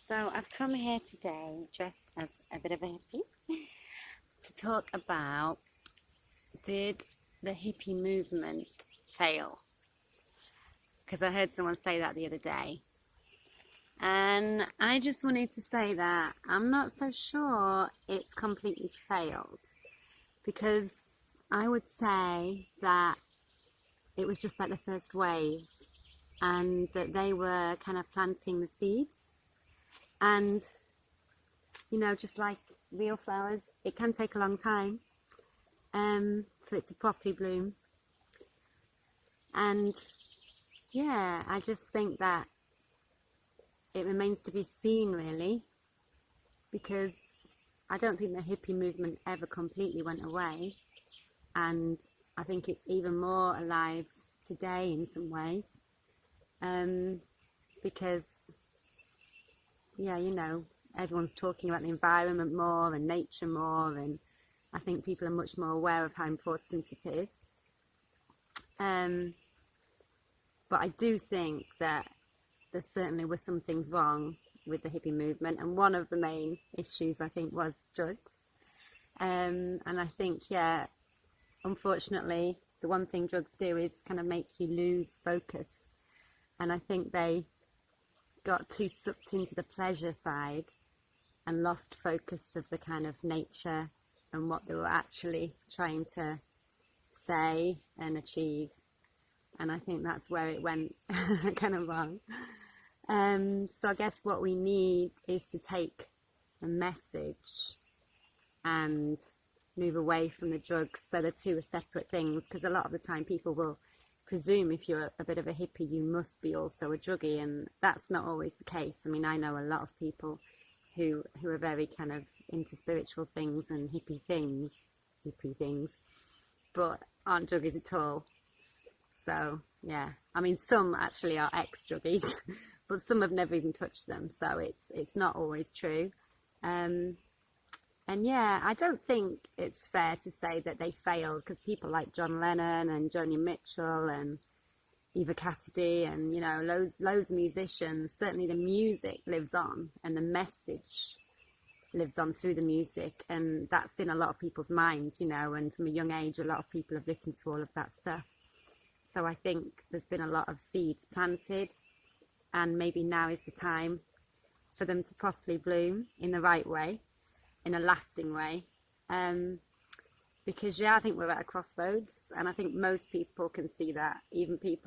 So I've come here today dressed as a bit of a hippie to talk about, did the hippie movement fail? Because I heard someone say that the other day. And I just wanted to say that I'm not so sure it's completely failed, because I would say that it was just like the first wave, and that they were kind of planting the seeds. And, just like real flowers, it can take a long time for it to properly bloom. And yeah, I just think that it remains to be seen, really, because I don't think the hippie movement ever completely went away. And I think it's even more alive today in some ways, because everyone's talking about the environment more and nature more, and I think people are much more aware of how important it is. But I do think that there certainly were some things wrong with the hippie movement, and one of the main issues, I think, was drugs. And I think, unfortunately, the one thing drugs do is kind of make you lose focus. And I think they got too sucked into the pleasure side and lost focus of the kind of nature and what they were actually trying to say and achieve. And I think that's where it went kind of wrong. So I guess what we need is to take the message and move away from the drugs, so the two are separate things, because a lot of the time people will presume if you're a bit of a hippie you must be also a druggie, and that's not always the case. I mean, I know a lot of people who are very kind of into spiritual things and hippie things, but aren't druggies at all. So yeah, I mean, some actually are ex-druggies but some have never even touched them, so it's not always true. And yeah, I don't think it's fair to say that they failed, because people like John Lennon and Joni Mitchell and Eva Cassidy and, loads of musicians, certainly the music lives on and the message lives on through the music. And that's in a lot of people's minds, and from a young age, a lot of people have listened to all of that stuff. So I think there's been a lot of seeds planted, and maybe now is the time for them to properly bloom in the right way, in a lasting way, because I think we're at a crossroads, and I think most people can see that, even people